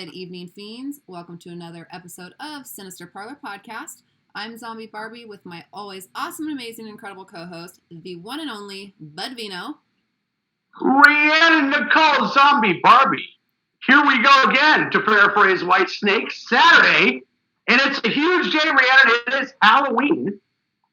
good evening, fiends. Welcome to another episode of Sinister Parlour Podcast. I'm Zombie Barbie with my always awesome, amazing, incredible co-host, the one and only Bud Vino. Rhiannon Nicole Zombie Barbie. Here we go again, to paraphrase White Snake, Saturday. And it's a huge day, Rhiannon. It is Halloween.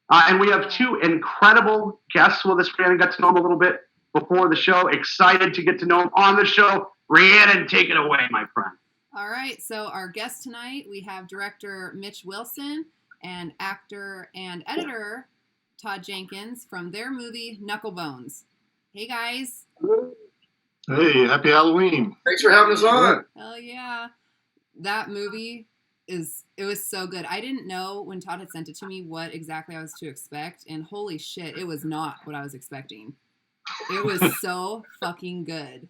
And we have two incredible guests with us. Rhiannon got to know them a little bit before the show. Excited to get to know them on the show. Rhiannon, take it away, my friend. All right, so our guest tonight, we have Director-Mitch Wilson and actor and editor Todd Jenkins from their movie Knucklebones. Hey, guys. Hey, happy Halloween. Thanks for having us on. Hell yeah. That movie it was so good. I didn't know when Todd had sent it to me what exactly I was to expect, and holy shit, it was not what I was expecting. It was so fucking good.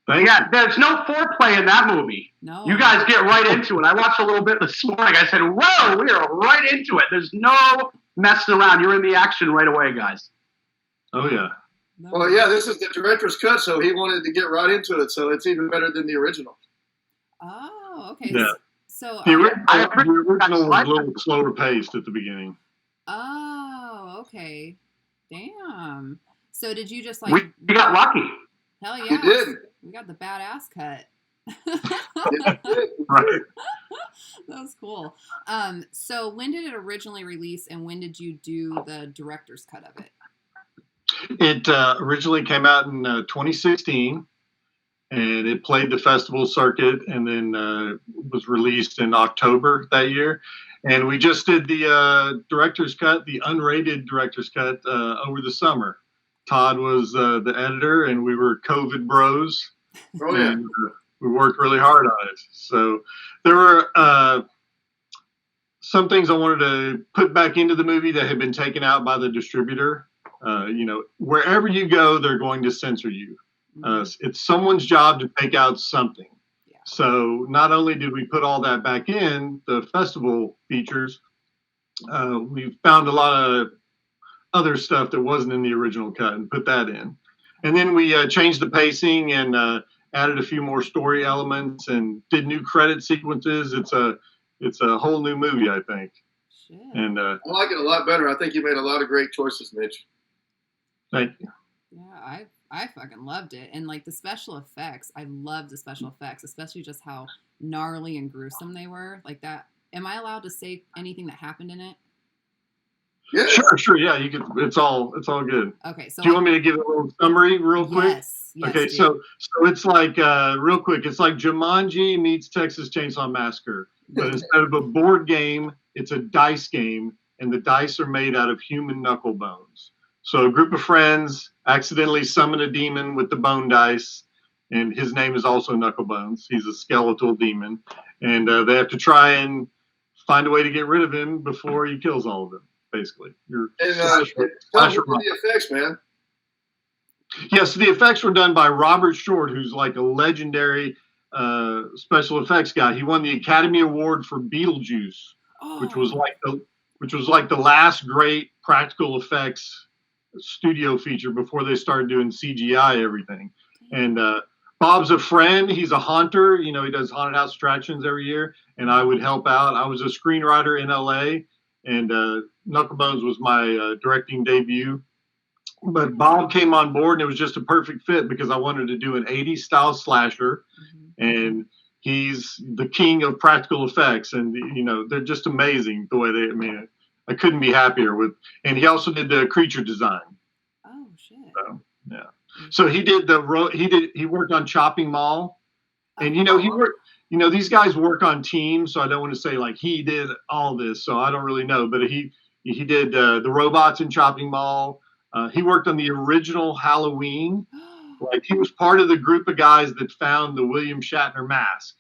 Yeah, there's no foreplay in that movie. No. You guys get right into it. I watched a little bit this morning. I said, whoa, we are right into it. There's no messing around. You're in the action right away, guys. Oh, yeah. No. Well, yeah, this is the director's cut, so he wanted to get right into it, so it's even better than the original. Oh, okay. Yeah. So, The original was a little slower paced at the beginning. oh, okay. Damn. So did you just We got lucky. Hell yeah. You did. We got the badass cut. Right. That was cool. So when did it originally release, and when did you do the director's cut of it? It originally came out in 2016, and it played the festival circuit, and then was released in October that year. And we just did the director's cut, the unrated director's cut, over the summer. Todd was the editor, and we were COVID bros. Oh, yeah. And we worked really hard on it. So there were some things I wanted to put back into the movie that had been taken out by the distributor. Wherever you go, they're going to censor you. It's someone's job to take out something. Yeah. So not only did we put all that back in, the festival features, we found a lot of other stuff that wasn't in the original cut and put that in. And then we changed the pacing and added a few more story elements and did new credit sequences. It's a whole new movie, I think. Shit. And I like it a lot better. I think you made a lot of great choices, Mitch. thank you. Yeah, I fucking loved it. And like the special effects, I loved the special effects, especially just how gnarly and gruesome they were. Like that. Am I allowed to say anything that happened in it? Yeah. Sure. Yeah, you can. It's all good. Okay, so Do you want me to give a little summary real quick? Yes, Okay, dude. so it's like real quick. It's like Jumanji meets Texas Chainsaw Massacre, but instead of a board game, it's a dice game, and the dice are made out of human knuckle bones. So a group of friends accidentally summon a demon with the bone dice, and his name is also Knucklebones. He's a skeletal demon, and they have to try and find a way to get rid of him before he kills all of them. Basically, And tell me the effects, man. Yes, the effects were done by Robert Short, who's like a legendary special effects guy. He won the Academy Award for Beetlejuice, which was like the last great practical effects studio feature before they started doing CGI everything. And Bob's a friend. He's a haunter. He does haunted house attractions every year, and I would help out. I was a screenwriter in LA, and Knucklebones was my directing debut. But Bob came on board, and it was just a perfect fit because I wanted to do an 80s style slasher, and he's the king of practical effects, and they're just amazing the way I couldn't be happier with. And he also did the creature design. Oh shit. So, yeah. So he worked on Chopping Mall, and he worked. These guys work on teams, so I don't want to say like he did all this, so I don't really know. But he did the robots in Chopping Mall. He worked on the original Halloween. Like he was part of the group of guys that found the William Shatner mask.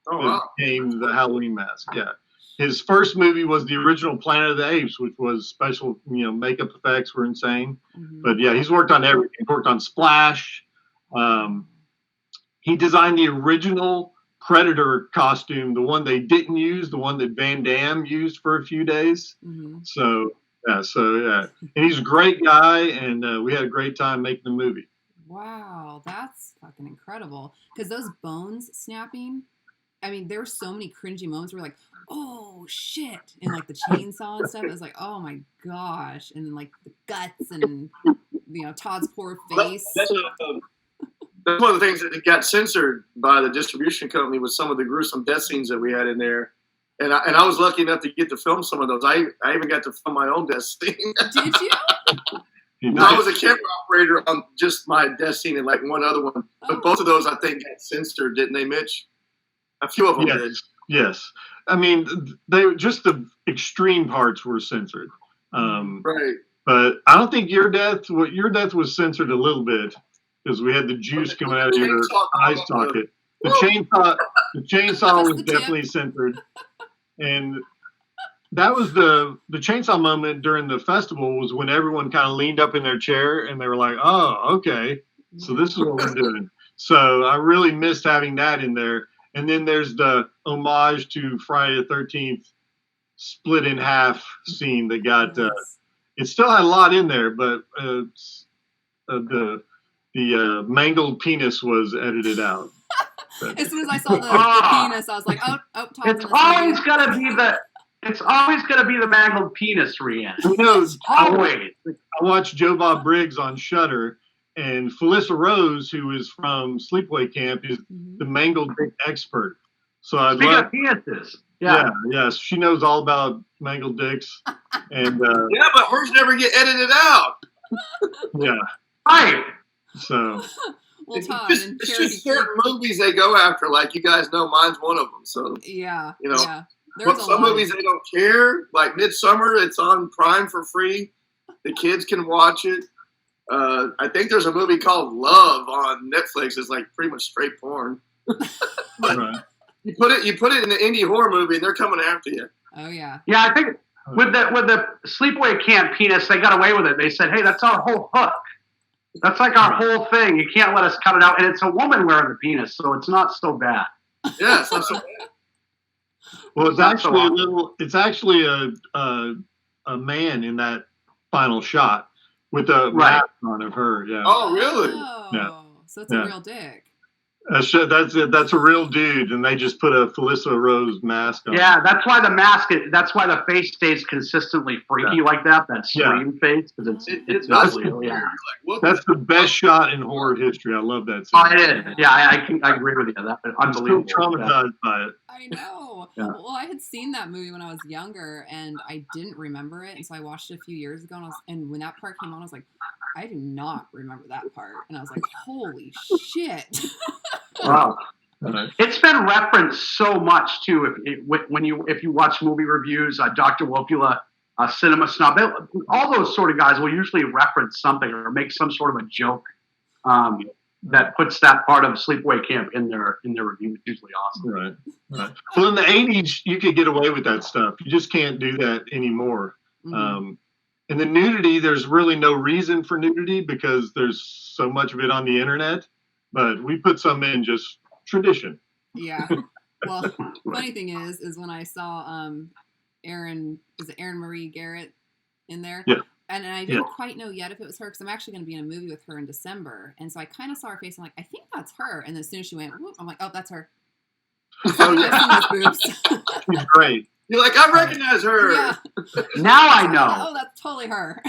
Oh, that wow. became the Halloween mask. Yeah. His first movie was the original Planet of the Apes, which was special. Makeup effects were insane. But yeah, he's worked on everything. He worked on Splash. He designed the original Predator costume, the one they didn't use, the one that Van Damme used for a few days. So yeah, and he's a great guy, and we had a great time making the movie. Wow, that's fucking incredible. Because those bones snapping I mean, there were so many cringy moments where like, oh shit, and like the chainsaw and stuff. It was like, oh my gosh, and then like the guts and Todd's poor face. That's one of the things that got censored by the distribution company was some of the gruesome death scenes that we had in there. And I was lucky enough to get to film some of those. I even got to film my own death scene. Did you? I was a camera operator on just my death scene and like one other one. But both of those, I think, got censored, didn't they, Mitch? A few of them did. Yes. I mean, they just the extreme parts were censored. Right. But I don't think your death was censored a little bit because we had the juice coming out of your eye socket. The chainsaw was definitely censored. And that was the chainsaw moment during the festival was when everyone kind of leaned up in their chair and they were like, oh, okay, so this is what we're doing. So I really missed having that in there. And then there's the homage to Friday the 13th split in half scene that got, it still had a lot in there, but the mangled penis was edited out. As soon as I saw the penis, I was like, oh, Todd's It's always gonna be the mangled penis, Rhiannon. Always. I watched Joe Bob Briggs on Shudder, and Felissa Rose, who is from Sleepaway Camp, is the mangled dick expert. So I Speaking of penises, yes, she knows all about mangled dicks, and yeah, but hers never get edited out. Yeah, right. So. Well, Todd, it's just certain movies they go after, like you guys know, mine's one of them. So yeah, but some movies they don't care. Like Midsummer, it's on Prime for free. The kids can watch it. I think there's a movie called Love on Netflix. It's like pretty much straight porn. Right. You put it in the indie horror movie, and they're coming after you. Oh yeah. Yeah, I think with the Sleepaway Camp penis, they got away with it. They said, "Hey, that's our whole hook. That's like our whole thing. You can't let us cut it out." And it's a woman wearing the penis, so it's not so bad. Yeah, it's not so bad. Well, it's actually a man in that final shot with a mask on of her. Yeah. Oh, really? Oh, yeah. So it's a real dick. That's a real dude, and they just put a Felissa Rose mask on. Yeah, that's why that's why the face stays consistently freaky like that scream face, because it's not real. Yeah. That's the best shot in horror history. I love that scene. Oh, it is. Yeah, I agree with you. That's unbelievable. I'm still traumatized by it. I know. Yeah. Well, I had seen that movie when I was younger, and I didn't remember it, and so I watched it a few years ago, and when that part came on, I was like, I do not remember that part, and I was like, holy shit. Wow. It's been referenced so much too. If you watch movie reviews, Dr. Wopula, Cinema Snob, all those sort of guys will usually reference something or make some sort of a joke that puts that part of Sleepaway Camp in their review. It's usually awesome. Right. Well, in the 80s, you could get away with that stuff. You just can't do that anymore. Mm-hmm. And the nudity, there's really no reason for nudity because there's so much of it on the internet. But we put some in just tradition. Yeah. Well, funny thing is when I saw Erin Marie Garrett in there? Yeah. And I didn't quite know yet if it was her because I'm actually going to be in a movie with her in December. And so I kind of saw her face. And I'm like, I think that's her. And then as soon as she went, whoop, I'm like, oh, that's her. Oh, yeah. I've seen those boobs. She's great. You're like, I recognize her. Yeah. Now I know. Oh, that's totally her.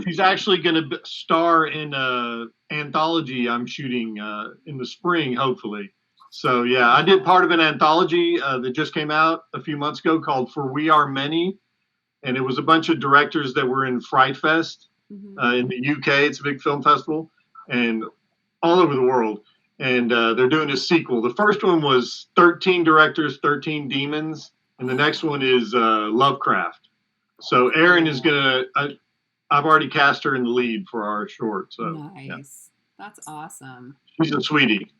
She's actually going to star in an anthology I'm shooting in the spring, hopefully. So, yeah, I did part of an anthology that just came out a few months ago called For We Are Many. And it was a bunch of directors that were in Fright Fest in the UK. It's a big film festival and all over the world. And they're doing a sequel. The first one was 13 directors, 13 demons. And the next one is Lovecraft. So Erin is going to... I've already cast her in the lead for our short. So nice. Yeah. That's awesome. She's a sweetie.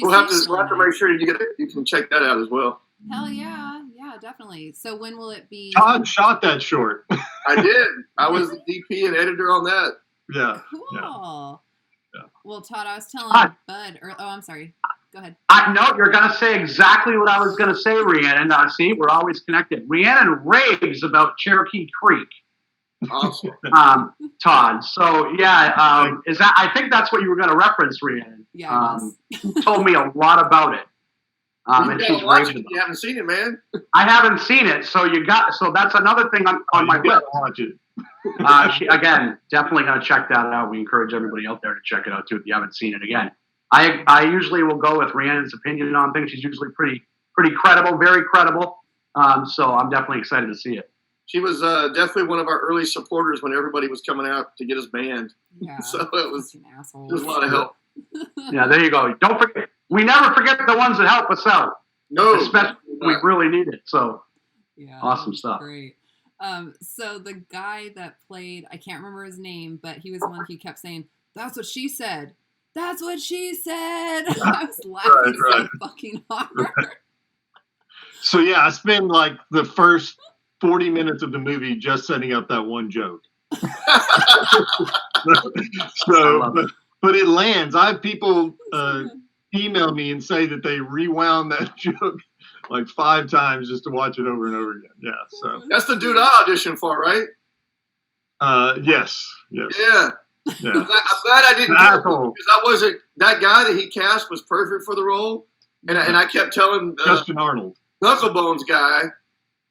We'll have to make sure you can check that out as well. Hell yeah. Yeah, definitely. So when will it be? Todd shot that short. I did. I was the DP and editor on that. Yeah. Cool. Yeah. Well, Todd, I was telling Bud. I'm sorry. Go ahead. No, you're going to say exactly what I was going to say, Rhiannon. See, we're always connected. Rhiannon raves about Cherokee Creek. Awesome. Todd. So yeah, is that? I think that's what you were going to reference, Rhiannon. Yeah. You told me a lot about it. And she's raved about it. You haven't seen it, man. I haven't seen it, so that's another thing on my list. Watch it. Again, definitely gonna check that out. We encourage everybody out there to check it out too if you haven't seen it. Again, I usually will go with Rhiannon's opinion on things. She's usually pretty credible, very credible. So I'm definitely excited to see it. She was definitely one of our early supporters when everybody was coming out to get us banned. Yeah, so it was a lot of help. Yeah, there you go. Don't forget. We never forget the ones that help us out. No, especially when we really need it. So, yeah, awesome stuff. Great. So the guy that played, I can't remember his name, but he was the one who kept saying, "That's what she said. That's what she said." I was laughing so fucking hard. So yeah, I spent like the first 40 minutes of the movie just setting up that one joke. But it lands. I have people email me and say that they rewound that joke like 5 times just to watch it over and over again. Yeah, so that's the dude I auditioned for, right? Yes. Yeah. Yeah. I'm glad I didn't get it because I wasn't that guy that he cast was perfect for the role, and I kept telling Justin Arnold, Knucklebones guy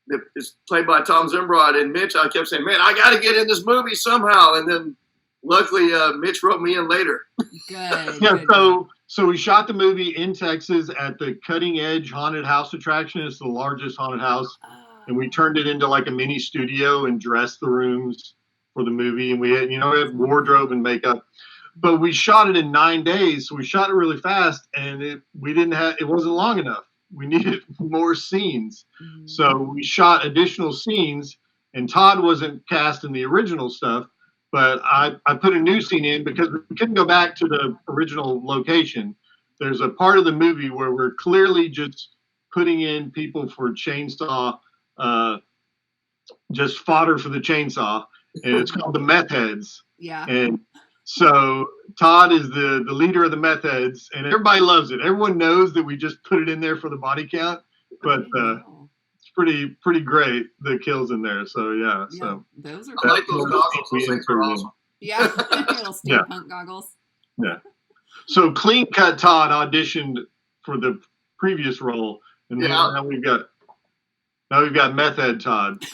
that is played by Tom Zimbrod and Mitch. I kept saying, "Man, I got to get in this movie somehow," and then luckily Mitch wrote me in later. Good. Yeah. Good. So we shot the movie in Texas at the Cutting Edge Haunted House attraction. It's the largest haunted house. And we turned it into like a mini studio and dressed the rooms for the movie. And we had, we had wardrobe and makeup. But we shot it in 9 days. So we shot it really fast and it wasn't long enough. We needed more scenes. Mm-hmm. So we shot additional scenes and Todd wasn't cast in the original stuff. But I put a new scene in because we couldn't go back to the original location. There's a part of the movie where we're clearly just putting in people for chainsaw, just fodder for the chainsaw. And it's called the Meth Heads. Yeah. And so Todd is the leader of the Meth Heads. And everybody loves it. Everyone knows that we just put it in there for the body count. But pretty great, the kills in there. So yeah. So those are I like those goggles. Those things are awesome. Yeah, little steampunk goggles. Yeah. So Clean Cut Todd auditioned for the previous role, and now we've got Meth Head Todd.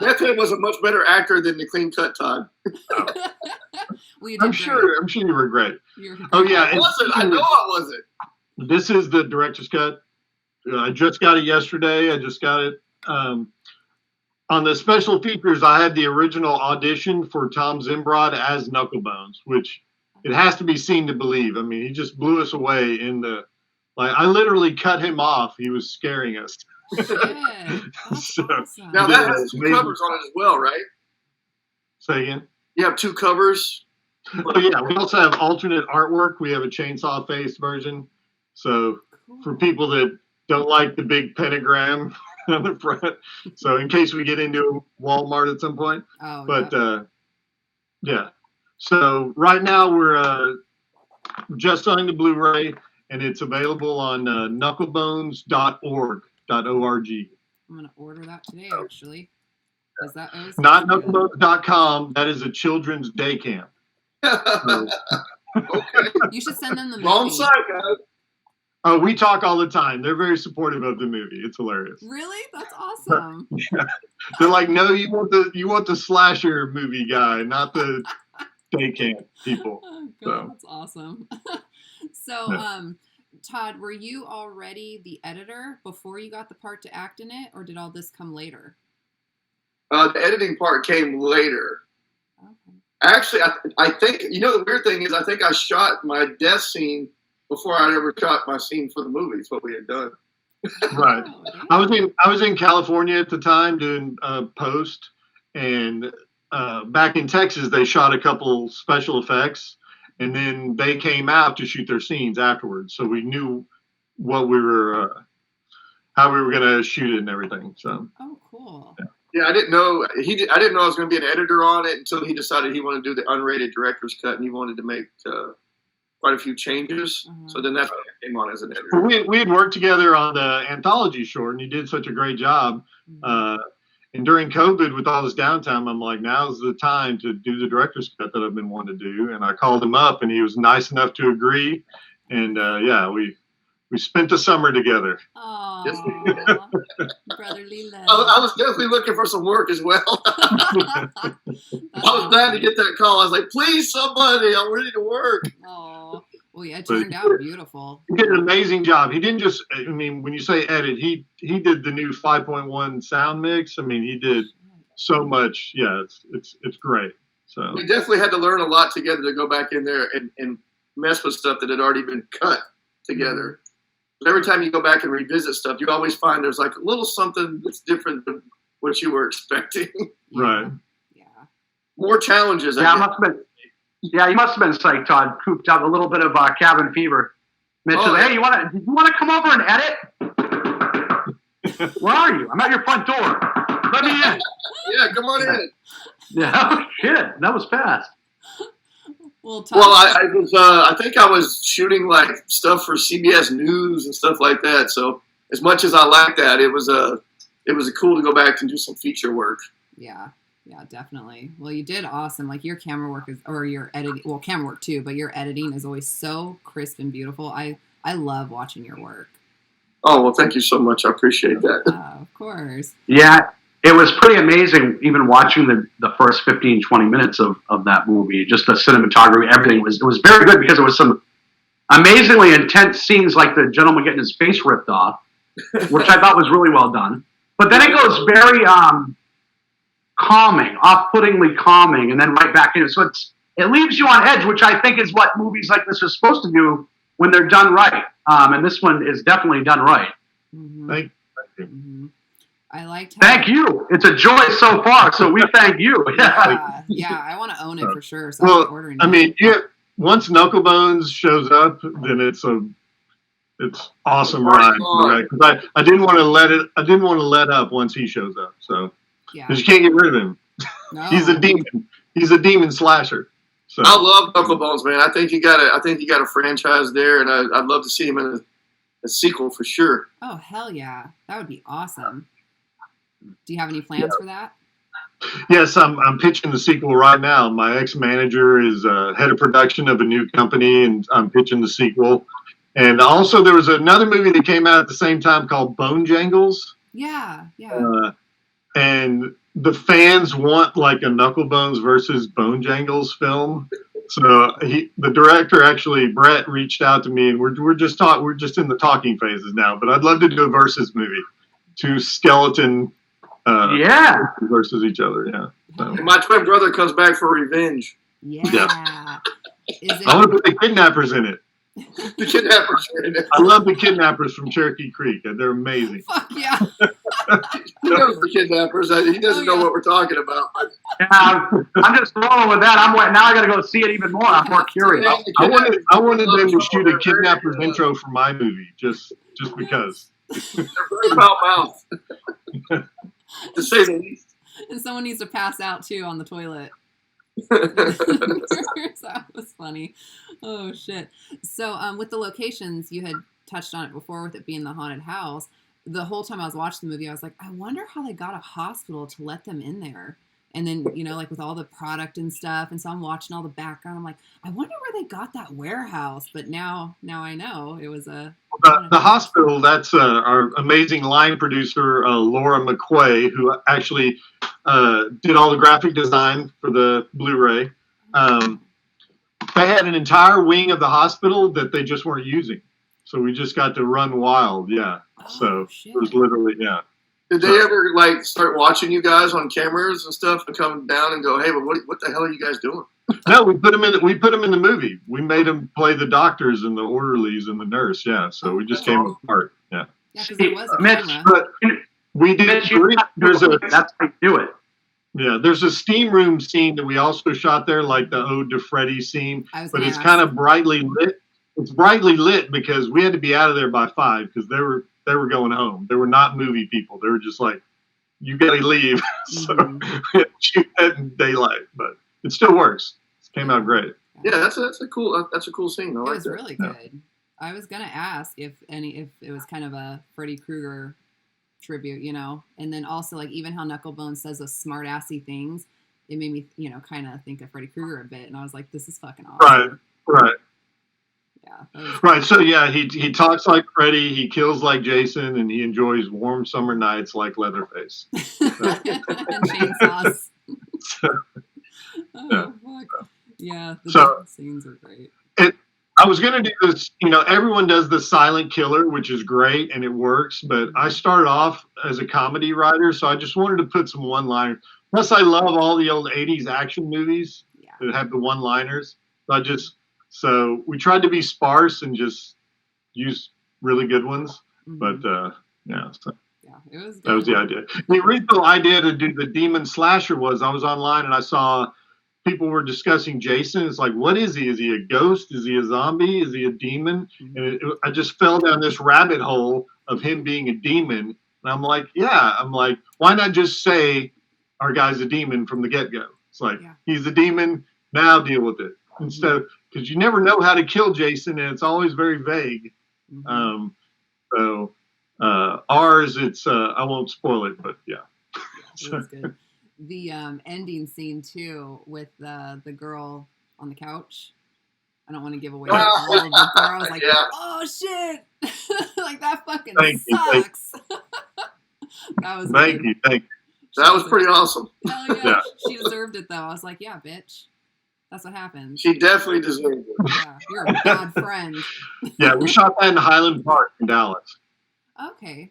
Meth Head was a much better actor than the Clean Cut Todd. I'm sure you were great. Oh yeah, I wasn't. I know I wasn't. This is the director's cut. I just got it yesterday. I just got it. On the special features, I had the original audition for Tom Zimbrod as Knucklebones, which it has to be seen to believe. I mean, he just blew us away I literally cut him off. He was scaring us. So, awesome. Now that has 2 covers on it as well, right? Say again? You have 2 covers? Oh, yeah. We also have alternate artwork. We have a chainsaw face version. So for people that don't like the big pentagram on the front. So in case we get into Walmart at some point. Oh, but yeah. So right now we're just selling the Blu Ray and it's available on knucklebones.org. I'm going to order that today, actually. Not knucklebones.com. That is a children's day camp. Okay. You should send them the movie. Wrong side, guys. Oh, we talk all the time. They're very supportive of the movie. It's hilarious. Really? That's awesome. Yeah. They're like, no, you want the slasher movie guy, not the day camp people. Oh, God, that's awesome. So, Todd, were you already the editor before you got the part to act in it, or did all this come later? The editing part came later. Okay. Actually, I think, the weird thing is I think I shot my death scene before I ever shot my scene for the movie. It's what we had done. Right. I was in California at the time doing post, and back in Texas they shot a couple special effects, and then they came out to shoot their scenes afterwards. So we knew what we were, how we were going to shoot it and everything. So. Oh, cool. Yeah, I didn't know I didn't know I was going to be an editor on it until he decided he wanted to do the unrated director's cut, and he wanted to make quite a few changes. Mm-hmm. So then that's when I came on as an editor. We had worked together on the anthology short, and he did such a great job. Mm-hmm. And during COVID, with all this downtime, I'm like, now's the time to do the director's cut that I've been wanting to do. And I called him up, and he was nice enough to agree. And we We spent the summer together. Aww, brotherly love. I was definitely looking for some work as well. I was glad to get that call. I was like, please, somebody, I'm ready to work. Oh, well, yeah, it turned out beautiful. He did an amazing job. He didn't just, I mean, when you say edit, he did the new 5.1 sound mix. I mean, he did so much. Yeah, it's great. So we definitely had to learn a lot together to go back in there and mess with stuff that had already been cut together. But every time you go back and revisit stuff, you always find there's like a little something that's different than what you were expecting. Right. Yeah. More challenges. Yeah, you must have been psyched, Todd. Cooped out a little bit of cabin fever. Mitch said, hey, you want to come over and edit? Where are you? I'm at your front door. Let me in. Yeah, come on in. Yeah, shit, that was fast. Well, I think I was shooting like stuff for CBS News and stuff like that. So as much as I like that, it was cool to go back and do some feature work. Yeah, definitely. Well, you did awesome. Like your camera work or your editing. Well, camera work too, but your editing is always so crisp and beautiful. I love watching your work. Oh well, thank you so much. I appreciate that. Of course. Yeah. It was pretty amazing, even watching the first 15, 20 minutes of that movie. Just the cinematography, everything it was very good because it was some amazingly intense scenes like the gentleman getting his face ripped off, which I thought was really well done. But then it goes very calming, off-puttingly calming, and then right back in. So it leaves you on edge, which I think is what movies like this are supposed to do when they're done right. And this one is definitely done right. Mm-hmm. Thank you. Mm-hmm. I liked. Thank you. It's a joy so far. So we thank you. Yeah. I want to own it for sure. So well, I'm ordering I mean, once Knucklebones shows up, then it's awesome ride. Right? Because I didn't want to let up once he shows up. So because you can't get rid of him. No. He's a demon. He's a demon slasher. So I love Knucklebones, man. I think you got a franchise there, and I'd love to see him in a sequel for sure. Oh hell yeah, that would be awesome. Do you have any plans for that? Yes, I'm pitching the sequel right now. My ex-manager is head of production of a new company, and I'm pitching the sequel. And also, there was another movie that came out at the same time called Bone Jangles. Yeah. And the fans want like a Knucklebones versus Bone Jangles film. So the director, actually, Brett, reached out to me, and we're just in the talking phases now. But I'd love to do a versus movie, two skeleton. Versus each other, yeah. So. My twin brother comes back for revenge. Yeah. I want to put the kidnappers in it. The kidnappers are in it. I love the kidnappers from Cherokee Creek. They're amazing. Fuck yeah. He knows the kidnappers. He doesn't know what we're talking about. Yeah, I'm just rolling with that. Now I got to go see it even more. I'm more curious. I wanted them to shoot a kidnappers intro for my movie, just because. They're very foul-mouthed. To say the least. And someone needs to pass out too on the toilet. That was funny. Oh shit. So with the locations, you had touched on it before with it being the haunted house. The whole time I was watching the movie, I was like, I wonder how they got a hospital to let them in there. And then, like with all the product and stuff. And so I'm watching all the background. I'm like, I wonder where they got that warehouse. But now I know it was the hospital. That's our amazing line producer, Laura McQuay, who actually did all the graphic design for the Blu Ray. They had an entire wing of the hospital that they just weren't using. So we just got to run wild. Yeah. So shit. It was literally, yeah. Did they ever start watching you guys on cameras and stuff and come down and go, hey, but what the hell are you guys doing? No, we put them in the movie. We made them play the doctors and the orderlies and the nurse. Yeah, so we just came apart. Yeah. Yeah, because there was a camera. But we did. That's how you do it. Yeah, there's a steam room scene that we also shot there, like the Ode to Freddie scene, but it's kind of brightly lit. It's brightly lit because we had to be out of there by 5 because they were going home. They were not movie people. They were just like, you got to leave. So we had to shoot that in daylight, but it still works. It came out great. Yeah, that's a cool scene. It was really good. Yeah. I was gonna ask if it was kind of a Freddy Krueger tribute, and then also like even how Knucklebones says those smart assy things. It made me, kind of think of Freddy Krueger a bit, and I was like, this is fucking awesome. Right. Yeah. Right. So yeah, he talks like Freddy, he kills like Jason, and he enjoys warm summer nights like Leatherface. And chainsaws. Yeah. Fuck. Yeah. The So- scenes are great. I was going to do this, everyone does the silent killer, which is great and it works, but I started off as a comedy writer, so I just wanted to put some one-liners. Plus, I love all the old 80s action movies that have the one-liners. So we tried to be sparse and just use really good ones, but yeah. So. Yeah, it was good. That was the idea. The original idea to do the demon slasher was I was online and I saw people were discussing Jason. It's like, what is he? Is he a ghost? Is he a zombie? Is he a demon? And I just fell down this rabbit hole of him being a demon. And I'm like, why not just say our guy's a demon from the get-go? It's like, he's a demon, now deal with it. Instead of, because you never know how to kill Jason and it's always very vague. Ours, it's, I won't spoil it, but yeah. It was good. The ending scene too with the girl on the couch. I don't want to give away all of the gore. I was like, oh shit, like that fucking sucks. That was thank you. That was pretty awesome. Hell yeah. She deserved it though. I was like, yeah, bitch. That's what happens. She definitely deserved it. Yeah, you're a bad friend. Yeah, we shot that in Highland Park in Dallas. Okay.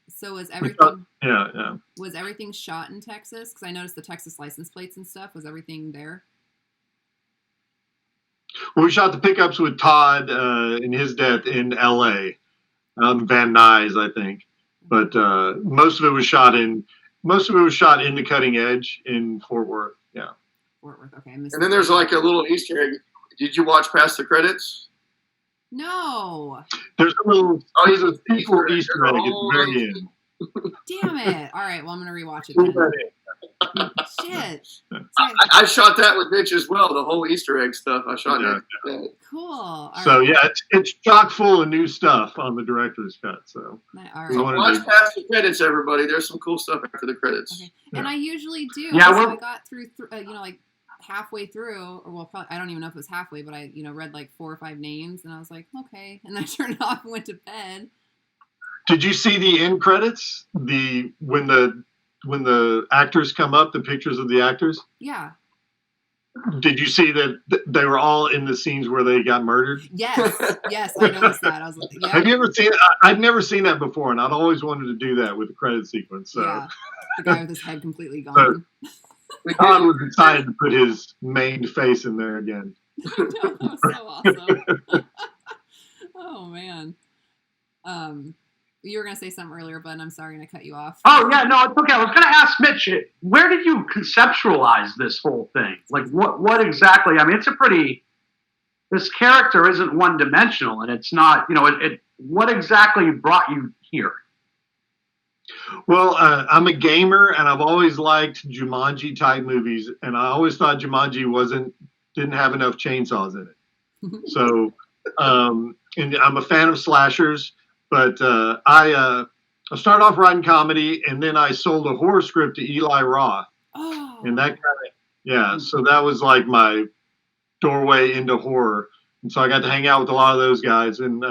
So was everything? Yeah. Was everything shot in Texas? Because I noticed the Texas license plates and stuff. Was everything there? Well, we shot the pickups with Todd in his death in L.A. Van Nuys, I think. But most of it was shot in the Cutting Edge in Fort Worth. Yeah. Fort Worth. Okay. And then there's like a little Easter egg. Did you watch past the credits? No. There's a little. He's a Easter egg at the very end. Damn it! All right. Well, I'm gonna rewatch it then. Shit. I shot that with Mitch as well. The whole Easter egg stuff. I shot that. Yeah. Cool. All so right. yeah, it's chock full of new stuff on the director's cut. So all right. So watch past the credits, everybody. There's some cool stuff after the credits. Okay. And I usually do. Yeah, so I got through like halfway through, or well, probably, I don't even know if it was halfway, but I read like 4 or 5 names, and I was like, okay, and I turned it off and went to bed. Did you see the end credits? When the actors come up, the pictures of the actors? Yeah. Did you see that they were all in the scenes where they got murdered? Yes, I noticed that. I was like, yeah. Have you ever seen it? I'd never seen that before, and I'd always wanted to do that with the credit sequence. So. Yeah, the guy with his head completely gone. Todd was excited to put his main face in there again. That was so awesome. Oh man. You were gonna say something earlier, but I'm sorry, I cut you off. Oh yeah, no, it's okay. I was gonna ask Mitch, where did you conceptualize this whole thing? Like, what exactly? I mean, this character isn't one dimensional, and it's not. What exactly brought you here? Well, I'm a gamer, and I've always liked Jumanji type movies, and I always thought Jumanji didn't have enough chainsaws in it. So, and I'm a fan of slashers. But I started off writing comedy, and then I sold a horror script to Eli Roth. Oh. And that so that was like my doorway into horror. And so I got to hang out with a lot of those guys. And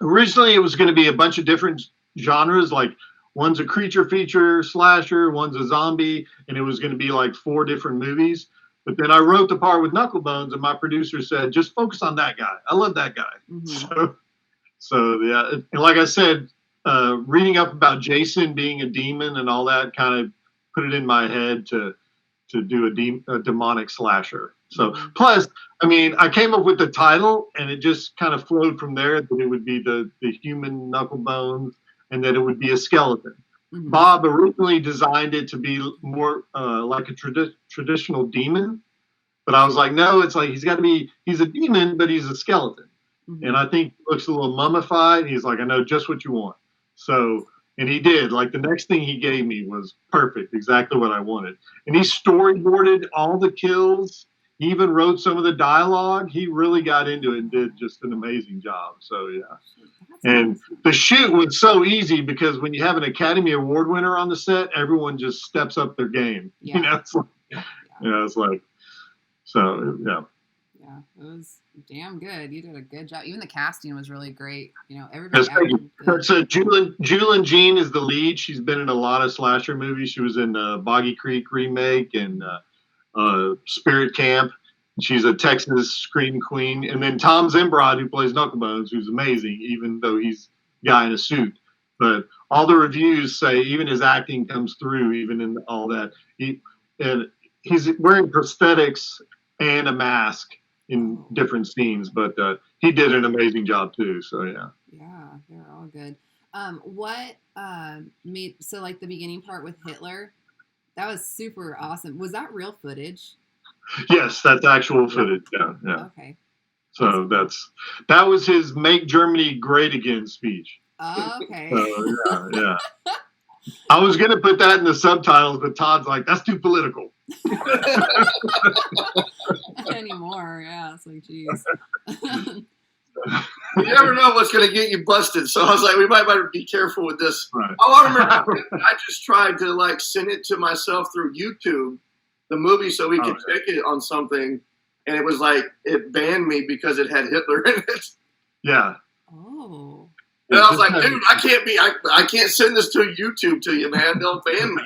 originally it was going to be a bunch of different genres, like one's a creature feature slasher, one's a zombie, and it was going to be like 4 different movies. But then I wrote the part with Knucklebones, and my producer said, just focus on that guy. I love that guy. Mm-hmm. So yeah, and like I said, reading up about Jason being a demon and all that kind of put it in my head to do a demonic slasher. So plus, I mean, I came up with the title, and it just kind of flowed from there that it would be the human Knucklebones, and that it would be a skeleton. Mm-hmm. Bob originally designed it to be more like a traditional demon, but I was like, no, it's like he's a demon, but he's a skeleton. Mm-hmm. And I think he looks a little mummified. He's like, I know just what you want. So, and he did. Like the next thing he gave me was perfect, exactly what I wanted. And he storyboarded all the kills. He even wrote some of the dialogue. He really got into it and did just an amazing job. So, yeah. And the shoot was so easy because when you have an Academy Award winner on the set, everyone just steps up their game. Yeah. It's like, so, yeah. Yeah, it was damn good. You did a good job. Even the casting was really great. You know, everybody. Yes, thank you. So Julian Jean is the lead. She's been in a lot of slasher movies. She was in Boggy Creek remake and Spirit Camp. She's a Texas scream queen. And then Tom Zimbrod, who plays Knucklebones, who's amazing, even though he's a guy in a suit. But all the reviews say even his acting comes through, even in all that. He's wearing prosthetics and a mask in different scenes, but he did an amazing job too. So yeah. Yeah, they're all good. What made like the beginning part with Hitler? That was super awesome. Was that real footage? Yes, that's actual footage. Yeah. Okay. So that was his "Make Germany Great Again" speech. Oh, okay. So, yeah. I was gonna put that in the subtitles, but Todd's like, "That's too political." Anymore, yeah. It's like, geez. You never know what's going to get you busted. So I was like, we might better be careful with this. Right. Oh, I remember. I just tried to like send it to myself through YouTube, the movie, so we could check it on something, and it was like it banned me because it had Hitler in it. Yeah. Oh. And I was like, dude, I can't send this to YouTube to you, man. They'll ban me.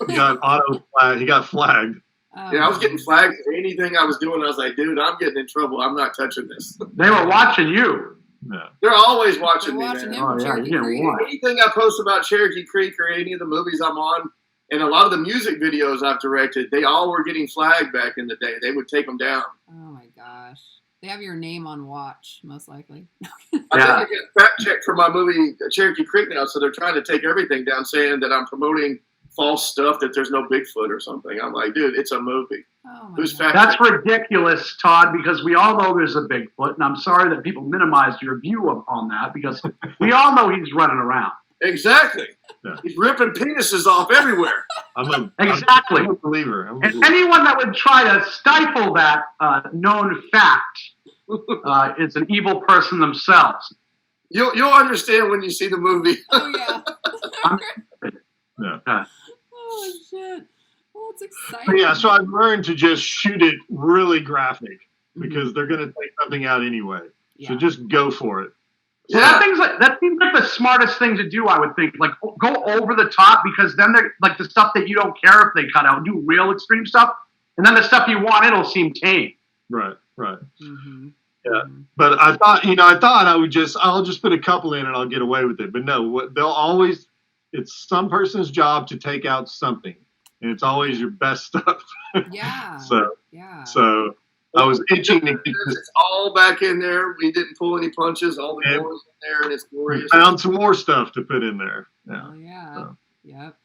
He got flagged. Yeah, I was getting flagged for anything I was doing. I was like, dude, I'm getting in trouble. I'm not touching this. They were watching you. Yeah. They're always watching me, watching man. him from Cherokee Creek. Anything I post about Cherokee Creek or any of the movies I'm on, and a lot of the music videos I've directed, they all were getting flagged back in the day. They would take them down. Oh my gosh. They have your name on watch, most likely. I think I get fact checked for my movie Cherokee Creek now, so they're trying to take everything down, saying that I'm promoting false stuff, that there's no Bigfoot or something. I'm like, dude, it's a movie. Oh Who's God. That's ridiculous, Todd, because we all know there's a Bigfoot, and I'm sorry that people minimized your view on that, because we all know he's running around. Exactly. Yeah. He's ripping penises off everywhere. Exactly. I'm a believer. And anyone that would try to stifle that known fact is an evil person themselves. You'll understand when you see the movie. Oh, yeah. Yeah. Oh, shit. Well, it's exciting. Yeah, so I've learned to just shoot it really graphic because they're going to take something out anyway. Yeah. So just go for it. Yeah. That seems like the smartest thing to do, I would think. Like, go over the top, because then they're like the stuff that you don't care if they cut out, do real extreme stuff, and then the stuff you want, it'll seem tame. Right. Mm-hmm. Yeah. Mm-hmm. But I'll just put a couple in and I'll get away with it. But no, it's some person's job to take out something, and it's always your best stuff. Yeah. So I was itching to get this. It's all back in there. We didn't pull any punches. All the gore is in there, and it's glorious. Found some more stuff to put in there. Yeah. Oh, yeah. So. Yep.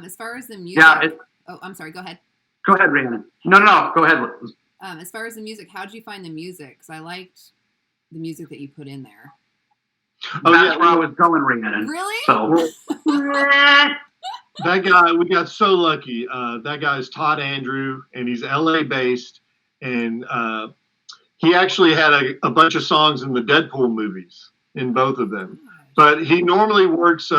As far as the music. Yeah. I'm sorry. Go ahead. Go ahead, Rhiannon. No. Go ahead. As far as the music, how did you find the music? Because I liked the music that you put in there. That's where I was going, Rhiannon. Really? So. That guy, we got so lucky. That guy's Todd Andrew, and he's LA based, and he actually had a bunch of songs in the Deadpool movies, in both of them. But he normally works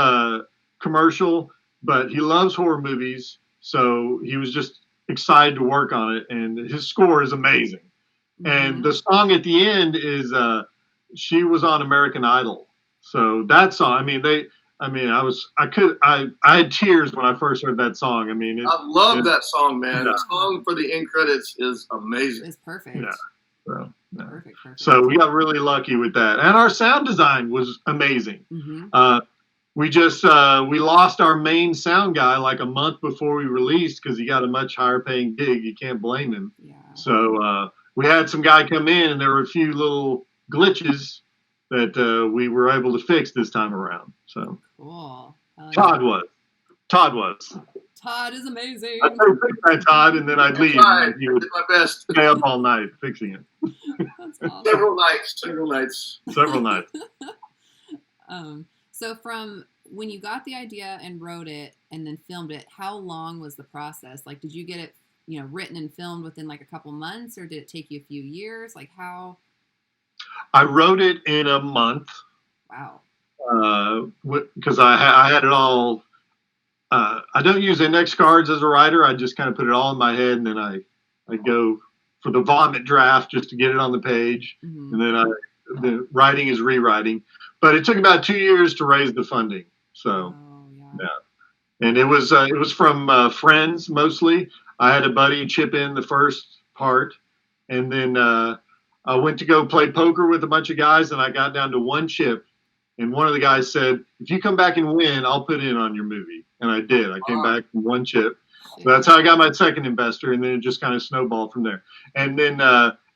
commercial, but he loves horror movies, so he was just excited to work on it, and his score is amazing. Mm-hmm. And the song at the end is "She Was on American Idol." So that song, I had tears when I first heard that song. I love that song, man. The song for the end credits is amazing. It's perfect. Yeah. So, yeah. Perfect. So we got really lucky with that, and our sound design was amazing. Mm-hmm. We lost our main sound guy like a month before we released because he got a much higher paying gig. You can't blame him. Yeah. So we had some guy come in, and there were a few little glitches that we were able to fix this time around. So cool. Todd was. Todd is amazing. I'd say fix that, Todd, and then I'd leave. Right. He would did my best. stay up all night fixing it. That's awesome. Several nights. So from when you got the idea and wrote it and then filmed it, how long was the process? Like, did you get it, written and filmed within like a couple months, or did it take you a few years? Like, how? I wrote it in a month. Wow. Because I had it all. I don't use index cards as a writer. I just kind of put it all in my head, and then I go for the vomit draft just to get it on the page, and then the writing is rewriting. But it took about 2 years to raise the funding. So, and it was from friends mostly. I had a buddy chip in the first part, and then I went to go play poker with a bunch of guys, and I got down to one chip. And one of the guys said, "If you come back and win, I'll put in on your movie." And I did. I came back from one chip. So that's how I got my second investor, and then it just kind of snowballed from there. And then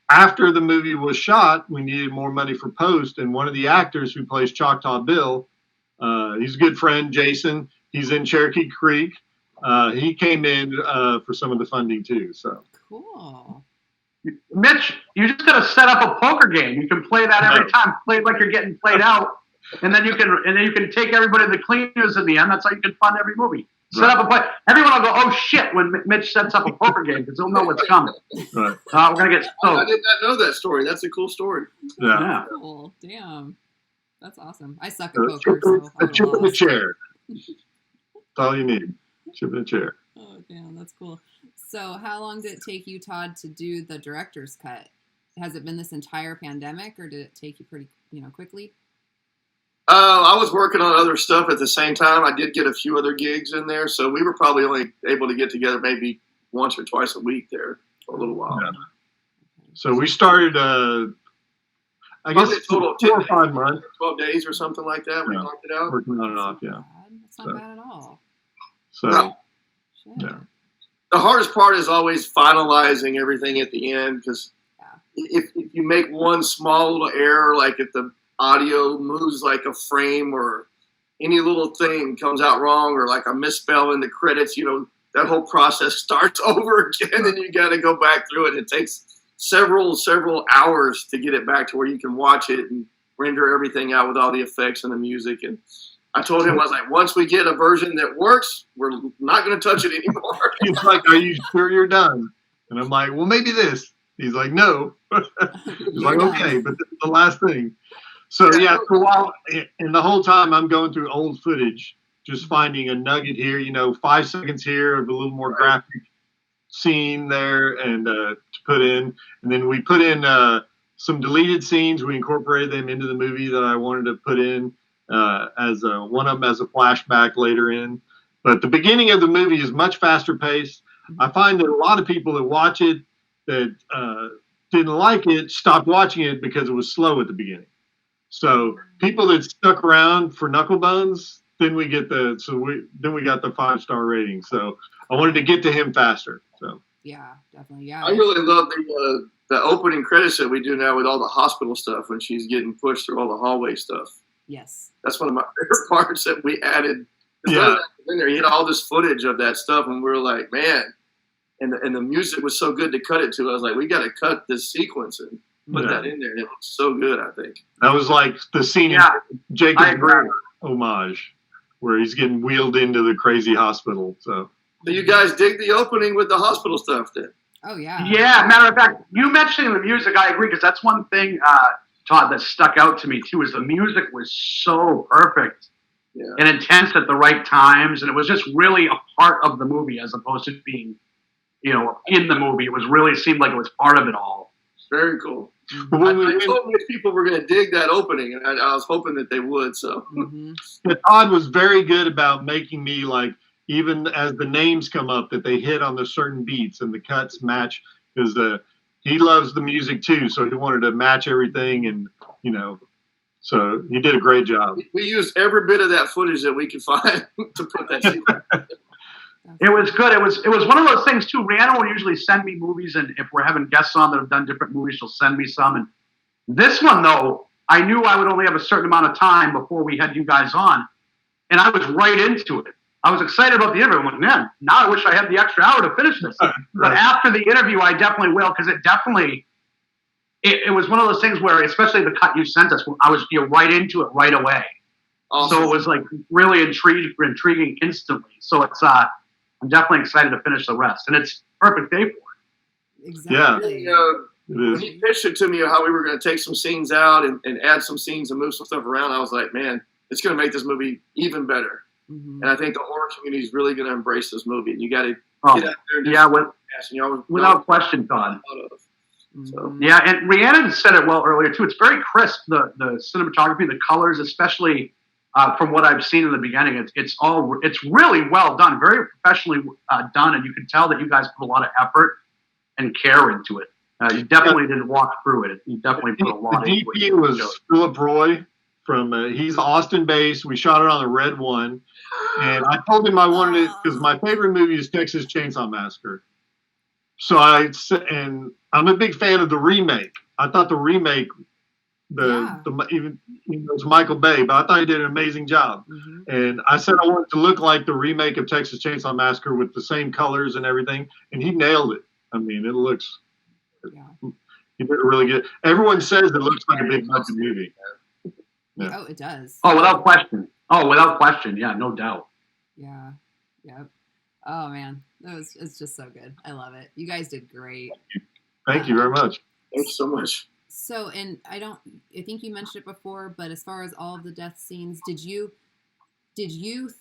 after the movie was shot, we needed more money for post, and one of the actors who plays Choctaw Bill, he's a good friend, Jason. He's in Cherokee Creek. He came in for some of the funding too. So cool. Mitch, you just got to set up a poker game. You can play that every time. Play it like you're getting played out. And then you can take everybody to the cleaners in the end. That's how you can fund every movie. Set up a play. Everyone will go, "Oh shit!" when Mitch sets up a poker game because they'll know what's coming. Right. We're gonna get stoked. I did not know that story. That's a cool story. Yeah. Cool. Damn. That's awesome. I suck at poker. So a chip in the chair. That's all you need. Chip in the chair. Oh damn, that's cool. So how long did it take you, Todd, to do the director's cut? Has it been this entire pandemic, or did it take you pretty, quickly? I was working on other stuff at the same time. I did get a few other gigs in there, so we were probably only able to get together maybe once or twice a week there for a little while. Yeah. So we started, I guess, total 4 or 5 months. 12 days or something like that. We knocked it out. Working on and off, yeah. That's not bad at all. So, yeah. The hardest part is always finalizing everything at the end, because if you make one small little error, like if the audio moves like a frame or any little thing comes out wrong, or like a misspell in the credits, that whole process starts over again, and you got to go back through it. It takes several hours to get it back to where you can watch it and render everything out with all the effects and the music. And I told him, I was like, once we get a version that works, we're not going to touch it anymore. He's like, "Are you sure you're done?" And I'm like, "Well, maybe this." He's like, "No." He's like, "Okay, but this is the last thing." So, for a while, and the whole time I'm going through old footage, just finding a nugget here, 5 seconds here of a little more graphic scene there and to put in. And then we put in some deleted scenes. We incorporated them into the movie that I wanted to put in as one of them as a flashback later in. But the beginning of the movie is much faster paced. I find that a lot of people that watch it that didn't like it stopped watching it because it was slow at the beginning. So people that stuck around for Knucklebones, then we got the 5-star rating. So I wanted to get to him faster. So yeah, definitely. Yeah, I really love the opening credits that we do now with all the hospital stuff when she's getting pushed through all the hallway stuff. Yes, that's one of my favorite parts that we added. In there, you had all this footage of that stuff, and we were like, man, and the music was so good to cut it to. I was like, we got to cut this sequence and put that in there. And it was so good, I think. That was like the scene in Jacob Brown homage, where he's getting wheeled into the crazy hospital. So you guys dig the opening with the hospital stuff then? Oh, yeah. Yeah, matter of fact, you mentioning the music, I agree, because that's one thing, Todd, that stuck out to me, too, is the music was so perfect and intense at the right times, and it was just really a part of the movie as opposed to being, in the movie. It was really seemed like it was part of it all. Very cool. I told people were going to dig that opening, and I was hoping that they would. So Todd was very good about making me like, even as the names come up, that they hit on the certain beats and the cuts match, because he loves the music too, so he wanted to match everything, and so he did a great job. We used every bit of that footage that we could find to put that scene. It was good. It was one of those things too. Rihanna will usually send me movies, and if we're having guests on that have done different movies, she'll send me some. And this one, though, I knew I would only have a certain amount of time before we had you guys on, and I was right into it. I was excited about the interview. I went, man, now I wish I had the extra hour to finish this. But after the interview, I definitely will, because it was one of those things where, especially the cut you sent us, I was right into it right away. Awesome. So it was like really intriguing instantly. So it's I'm definitely excited to finish the rest, and it's perfect day for it. Exactly. Yeah. When he pitched it to me how we were going to take some scenes out and add some scenes and move some stuff around, I was like, man, it's going to make this movie even better. Mm-hmm. And I think the horror community is really going to embrace this movie. And you got to get out there and without question, Todd. So yeah, and Rhiannon said it well earlier too. It's very crisp. The cinematography, the colors, especially from what I've seen in the beginning, it's really well done, very professionally done, and you can tell that you guys put a lot of effort and care into it. You definitely didn't walk through it. You definitely put a lot into into it. The DP was Philip Roy from, he's Austin-based. We shot it on the Red One. And I told him I wanted it because my favorite movie is Texas Chainsaw Massacre. So and I'm a big fan of the remake. I thought the remake, even though it's Michael Bay, but I thought he did an amazing job. Mm-hmm. And I said I wanted it to look like the remake of Texas Chainsaw Massacre with the same colors and everything. And he nailed it. I mean, it looks... He did really good. Everyone says it looks like a big budget movie. Yeah. Oh, it does. Oh, without question. Yeah, no doubt. Yeah. Yep. Oh man, it's just so good. I love it. You guys did great. Thank you very much. Thanks so much. So, and I think you mentioned it before, but as far as all of the death scenes, did you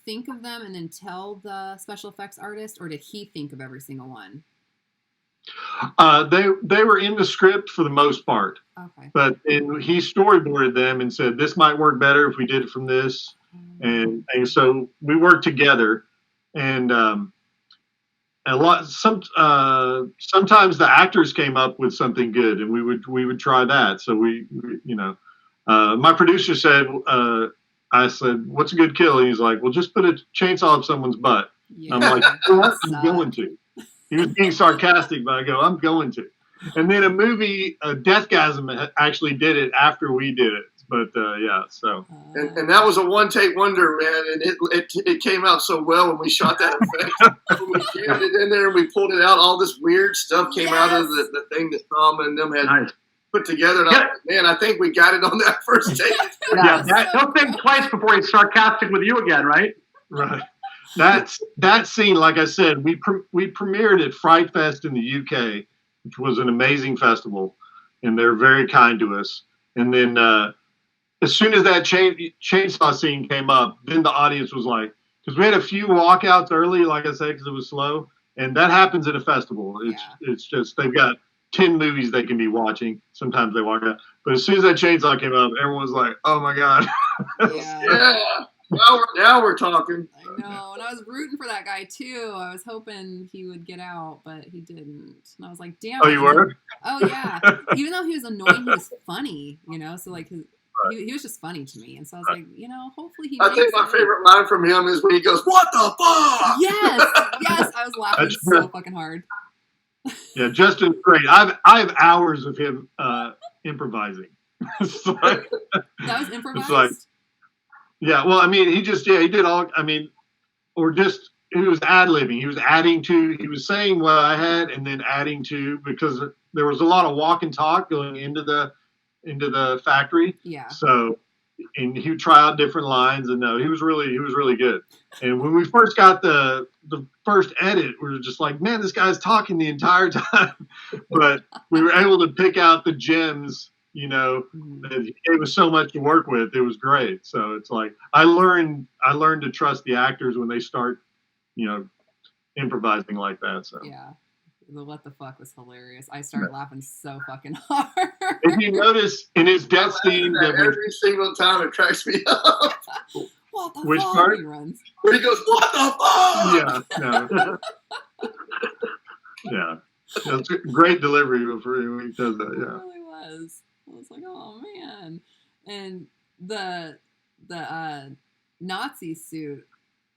think of them and then tell the special effects artist, or did he think of every single one? They were in the script for the most part. Okay. But he storyboarded them and said this might work better if we did it from this, and so we worked together. And sometimes the actors came up with something good, and we would try that. So my producer said, I said, "What's a good kill?" And he's like, "Well, just put a chainsaw up someone's butt." Yeah. I'm like, "What? I'm going to." He was being sarcastic, but I go, "I'm going to." And then a movie, Deathgasm, actually did it after we did it. But yeah, so. And that was a one-take wonder, man. And it came out so well when we shot that effect. When we jammed it in there and we pulled it out, all this weird stuff came out of the thing that Tom and them had put together. And I was like, man, I think we got it on that first take. He'll think twice before he's sarcastic with you again, right? Right. That scene, like I said, we premiered at Fright Fest in the UK, which was an amazing festival, and they're very kind to us. And then as soon as that chainsaw scene came up, then the audience was like, because we had a few walkouts early, like I said, because it was slow, and that happens at a festival. It's just they've got 10 movies they can be watching. Sometimes they walk out, but as soon as that chainsaw came up, everyone's like, "Oh my god!" Yeah. Now we're talking. I know, and I was rooting for that guy too. I was hoping he would get out, but he didn't. And I was like, "Damn!" Oh, you were? Oh yeah. Even though he was annoying, he was funny. So like he was just funny to me, and so I was like, hopefully he. I think my favorite line from him is when he goes, "What the fuck?" Yes, I was laughing so fucking hard. Yeah, Justin's great. I have hours of him improvising. That was improvised. It's like, yeah, well, I mean, he did all, or just, he was ad-libbing. He was saying what I had and then adding to, because there was a lot of walk and talk going into the factory. Yeah. So, and he would try out different lines, and no, he was really good. And when we first got the first edit, we were just like, man, this guy's talking the entire time. But we were able to pick out the gems. It was so much to work with. It was great. So it's like I learned to trust the actors when they start, improvising like that. So yeah, the what the fuck was hilarious. I started laughing so fucking hard. If you notice in his death scene, every single time it cracks me up. What the Which fuck? part? He runs. Where he goes, "What the fuck?" Yeah, no. Yeah, that's a great delivery before he does that. Yeah, it really was. I was like, oh man. And the Nazi suit,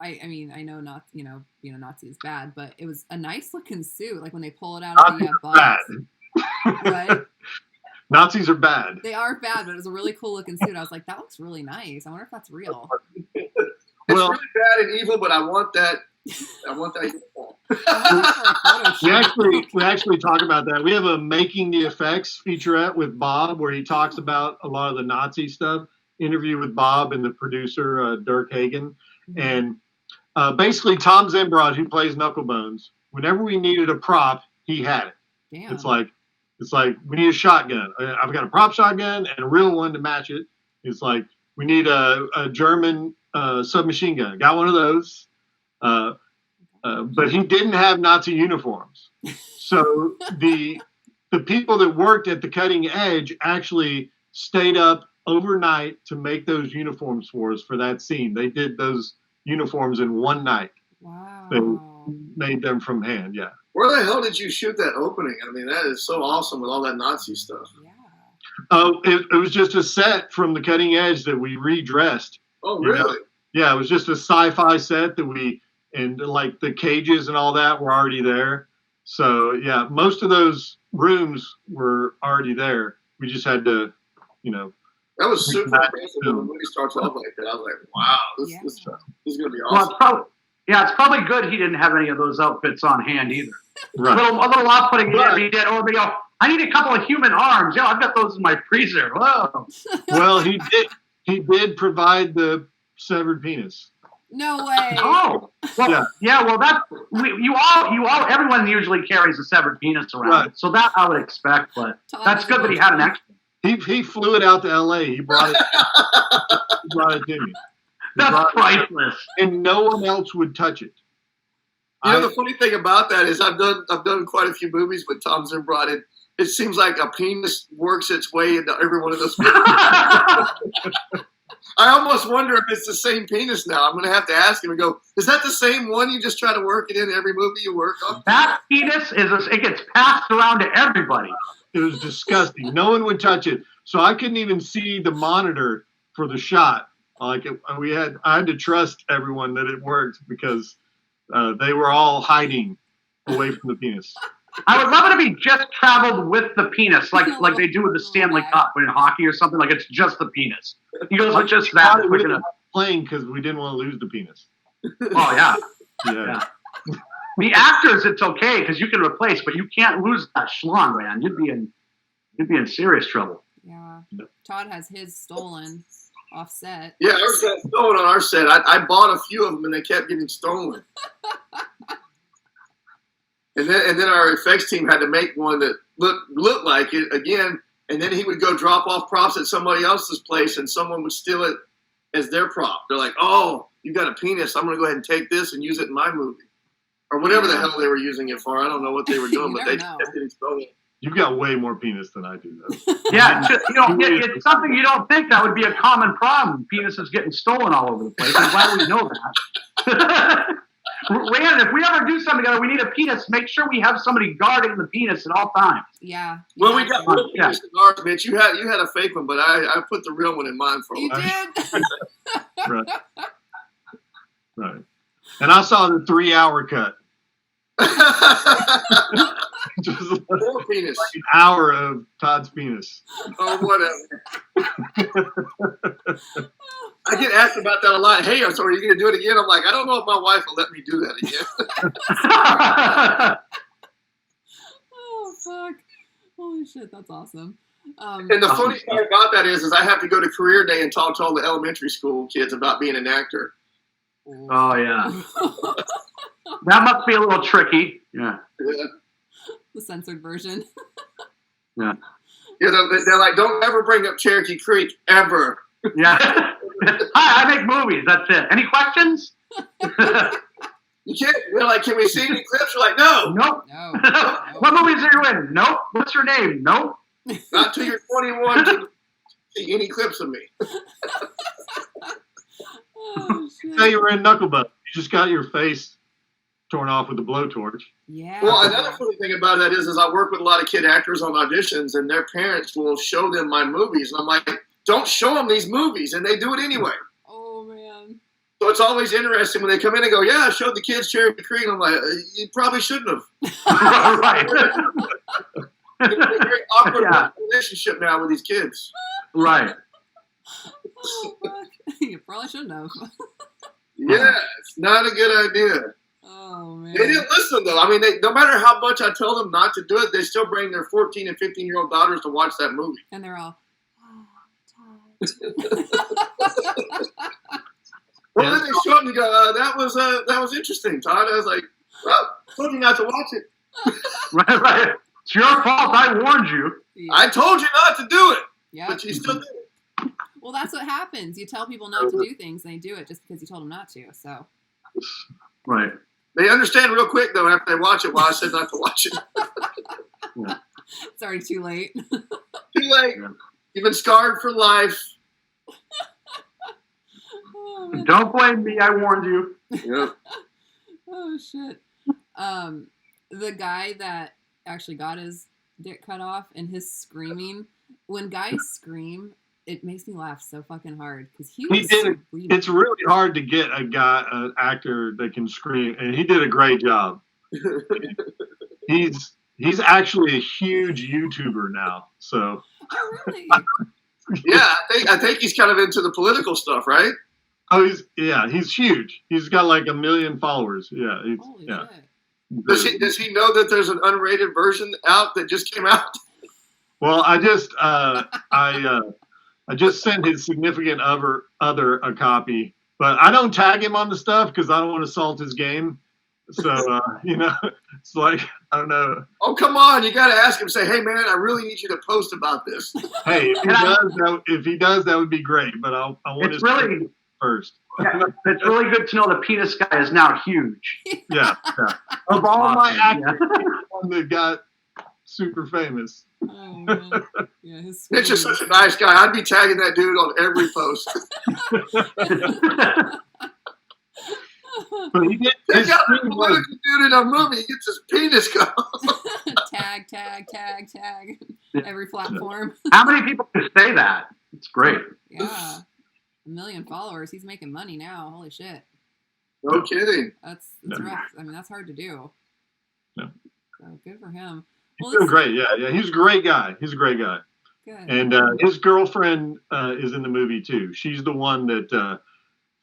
I mean, I know not, being a Nazi is bad, but it was a nice looking suit. Like when they pull it out of the box. Right? Nazis are bad. They are bad, but it was a really cool looking suit. I was like, that looks really nice. I wonder if that's real. It's really bad and evil, but I want that. We actually talk about that. We have a Making the Effects featurette with Bob where he talks about a lot of the Nazi stuff. Interview with Bob and the producer Dirk Hagen, and basically Tom Zembrod, who plays Knucklebones. Whenever we needed a prop, he had it. Damn. It's like we need a shotgun. I've got a prop shotgun and a real one to match it. It's like we need a German submachine gun. Got one of those. But he didn't have Nazi uniforms. So the the people that worked at the cutting edge actually stayed up overnight to make those uniforms for us for that scene. They did those uniforms in one night. Wow. They made them from hand, yeah. Where the hell did you shoot that opening? I mean, that is so awesome with all that Nazi stuff. Yeah. Oh, it was just a set from the cutting edge that we redressed. Oh, really? Yeah, it was just a sci-fi set that and like the cages and all that were already there. So yeah, most of those rooms were already there. We just had to, That was super impressive when the movie starts off like that. I was like, wow, this is going to be awesome. Well, it's probably good he didn't have any of those outfits on hand either. Right. A little off-putting if he did. Or I need a couple of human arms. Yeah, I've got those in my freezer. Whoa. Well, he did provide the severed penis. No way. Oh, well, yeah. Well, everyone usually carries a severed penis around, right. So that I would expect. But that's good that he had an extra. He flew it out to L.A. He brought it. He brought it to me. That's priceless. And no one else would touch it. The funny thing about that is I've done quite a few movies with Tom Zimbrod, and it seems like a penis works its way into every one of those movies. I almost wonder if it's the same penis now. I'm going to have to ask him and go, is that the same one you just try to work it in every movie you work on? That penis, it gets passed around to everybody. It was disgusting. No one would touch it. So I couldn't even see the monitor for the shot. I had to trust everyone that it worked because they were all hiding away from the penis. I would love it if he just traveled with the penis, like they do with the Stanley Cup in hockey or something. Like it's just the penis. He goes with just that. We're gonna playing because we didn't want to lose the penis. Oh yeah. Yeah. The actors, it's okay because you can replace, but you can't lose that schlong, man. You'd be in serious trouble. Yeah. Todd has his stolen off set. Yeah, ours got stolen on our set. I bought a few of them and they kept getting stolen. And then our effects team had to make one that looked like it again. And then he would go drop off props at somebody else's place, and someone would steal it as their prop. They're like, "Oh, you got a penis. I'm going to go ahead and take this and use it in my movie," or whatever the hell they were using it for. I don't know what they were doing, but they kept getting stolen. You got way more penis than I do, though. Yeah, it's something you don't think that would be a common problem. Penises getting stolen all over the place. I'm glad we know that. Rhiannon, if we ever do something together, we need a penis. Make sure we have somebody guarding the penis at all times. Yeah. Well, we got real penis in ours, bitch. You had a fake one, but I put the real one in mine for a while. You did? Right. And I saw the 3-hour cut. Just More penis. like an hour of Todd's penis. Oh, whatever. I get asked about that a lot. Hey, so are you going to do it again? I'm like, I don't know if my wife will let me do that again. Oh, fuck. Holy shit, that's awesome. And the funny part about that is I have to go to career day and talk to all the elementary school kids about being an actor. Oh, yeah. That must be a little tricky. Yeah. The censored version. Yeah. Yeah, they're like, don't ever bring up Cherokee Creek, ever. Yeah. Hi, I make movies. That's it. Any questions? You can't. They're like, can we see any clips? You're like, no. Nope. No. What movies are you in? Nope. What's your name? Nope. Not till you're 21 to see any clips of me. Oh, shit. Now you were in Knucklebones. You just got your face torn off with a blowtorch. Yeah. Well, another funny thing about that is I work with a lot of kid actors on auditions, and their parents will show them my movies. And I'm like, don't show them these movies. And they do it anyway. Oh, man. So it's always interesting when they come in and go, yeah, I showed the kids Cherokee Creek. And I'm like, you probably shouldn't have. Right. It's a very awkward relationship now with these kids. Right. Oh, fuck. You probably shouldn't have. Yeah, it's not a good idea. Oh, man. They didn't listen, though. I mean, no matter how much I tell them not to do it, they still bring their 14 and 15-year-old daughters to watch that movie. And they're all, oh, Well, then they show it and go, that was interesting, Todd. I was like, well, I told you not to watch it. Right. It's your fault. I warned you. Yeah. I told you not to do it, Yep. but you still did it. Well, that's what happens. You tell people not to do things, and they do it just because you told them not to. So. Right. They understand real quick, though, after they watch it, why I said not to watch it. It's all already too late. Too late. You've been scarred for life. Oh, man. Don't blame me. I warned you. Yep. Oh shit. The guy that actually got his dick cut off and his screaming. When guys scream, it makes me laugh so fucking hard because he was screaming. It's really hard to get an actor that can scream, and he did a great job. He's actually a huge YouTuber now. So. Oh really? Yeah, I think he's kind of into the political stuff, right? Oh, he's huge. He's got like 1 million followers. Yeah, Holy yeah. shit. Does he know that there's an unrated version out that just came out? Well, I just sent his significant other a copy, but I don't tag him on the stuff because I don't want to assault his game. So it's like I don't know. Oh come on! You got to ask him. Say, hey man, I really need you to post about this. Hey, if he does, that would be great. But I want It's to really first. Yeah, it's really good to know the penis guy is now huge. Yeah. Of all my actors, Yeah. he's the one that got super famous. Oh man. Yeah, his Mitch is such a nice guy. I'd be tagging that dude on every post. But he did. Check His out the screen was, political dude in a movie. He gets his penis cut. tag. Every platform. How many people can say that? It's great. Yeah. 1 million followers. He's making money now. Holy shit. No kidding. That's No. rough. I mean, that's hard to do. No. So good for him. he's Well, doing let's- great. Yeah. He's a great guy. Good. And his girlfriend is in the movie too. She's the one that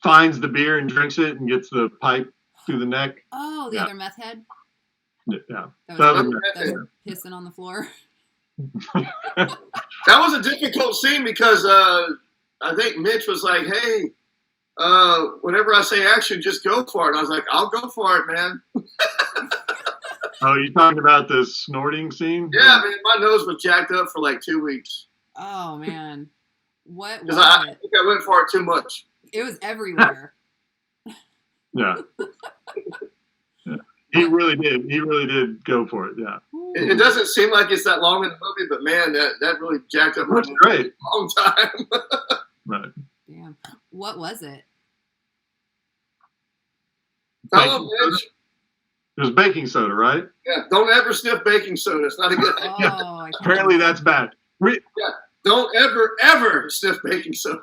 finds the beer and drinks it and gets the pipe through the neck. Oh, the Yeah. other meth head Yeah. that That was, was- that was pissing on the floor. That was a difficult scene because I think Mitch was like, hey, whenever I say action, just go for it. I was like, I'll go for it, man. Oh, you talking about the snorting scene? Yeah, man, my nose was jacked up for like 2 weeks. Oh man, what was Because I it? think I went for it too much. It was everywhere. Yeah. He really did. He really did go for it. Yeah. It doesn't seem like it's that long in the movie, but man, that really jacked up my That's nose great. for a long time. Right. Damn. What was it? Tell him, Mitch. It was baking soda, right? Yeah, don't ever sniff baking soda. It's not a good thing. Oh, I can't Apparently that's bad. Don't ever sniff baking soda.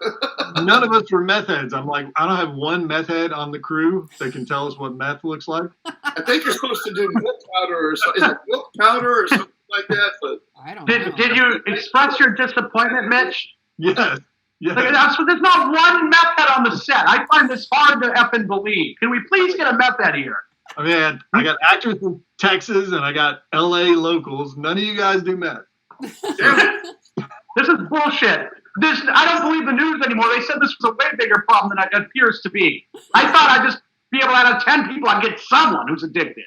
None of us were meth heads. I'm like, I don't have one meth head on the crew that can tell us what meth looks like. I think you're supposed to do milk powder or something. Is it milk powder or something like that? But I don't know. Did you express your disappointment, Mitch? Yes. Like, Yes. there's not one meth head on the set. I find this hard to effing believe. Can we please get a meth head here? I mean, I got actors in Texas and I got LA locals. None of you guys do meth. damn it. This is bullshit. I don't believe the news anymore. They said this was a way bigger problem than it appears to be. I thought I'd just be able, out of 10 people, I'd get someone who's addicted.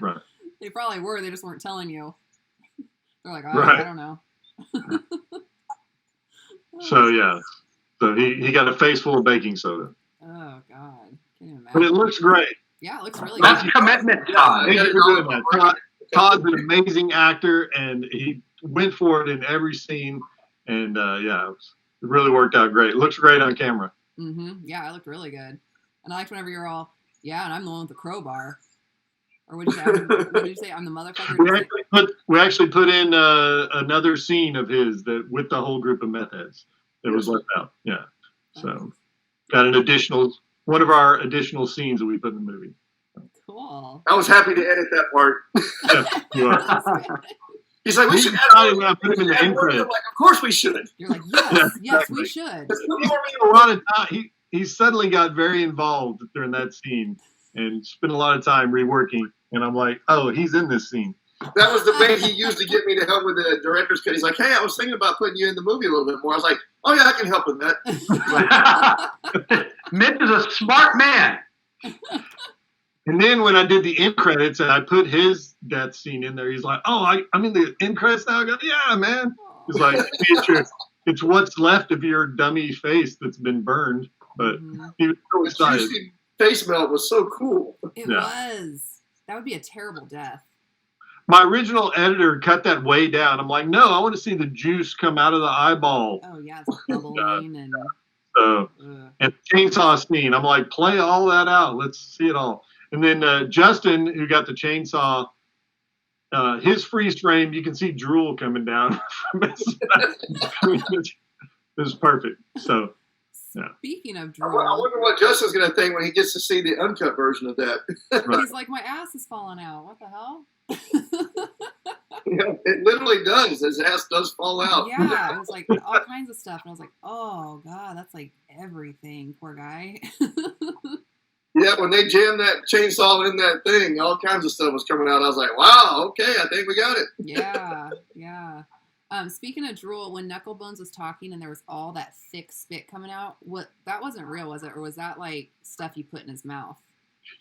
Right. They probably were. They just weren't telling you. They're like, oh, Right. I don't know. So, yeah. So he got a face full of baking soda. Oh God, can't even imagine. But it looks great. Yeah, it looks really That's good. commitment, Yeah, Todd. Thank I you gotta for doing go. that. Todd's an amazing actor, and he went for it in every scene. And it really worked out great. It looks great on camera. Mm-hmm. Yeah, it looked really good. And I liked whenever you're all, yeah, and I'm the one with the crowbar. Or what did you say? What did you say? I'm the motherfucker. We actually put in another scene of his that with the whole group of meth heads that was left out. Yeah. So got one of our additional scenes that we put in the movie. Cool. I was happy to edit that part. Yeah, you are. He's like, we He should decided add when I put him in the add end more. I'm credits. like, of course we should. You're like, yes, we should. Let's put He more spent a lot of time. He suddenly got very involved during that scene and spent a lot of time reworking. And I'm like, oh, he's in this scene. That was the bait he used to get me to help with the director's cut. He's like, hey, I was thinking about putting you in the movie a little bit more. I was like, oh, yeah, I can help with that. Mitch is a smart man. And then when I did the end credits and I put his death scene in there, he's like, oh, I'm in the end credits now. I go, yeah, man. It's like, it's what's left of your dummy face that's been burned. But he was so The excited. juicy face melt was so cool. It Yeah. was. That would be a terrible death. My original editor cut that way down. I'm like, no, I want to see the juice come out of the eyeball. Oh yeah, it's bubbling and. And chainsaw scene. I'm like, play all that out. Let's see it all. And then Justin, who got the chainsaw, his freeze frame, you can see drool coming down from his. It was perfect. So, yeah. Speaking of I drool, wonder what Justin's going to think when he gets to see the uncut version of that. he's like, my ass is falling out. What the hell? Yeah, it literally does. His ass does fall out. Yeah, it was like all kinds of stuff. And I was like, oh, God, that's like everything. Poor guy. Yeah, when they jammed that chainsaw in that thing, all kinds of stuff was coming out. I was like, wow, okay, I think we got it. Yeah. Speaking of drool, when Knucklebones was talking and there was all that thick spit coming out, that wasn't real, was it? Or was that like stuff you put in his mouth?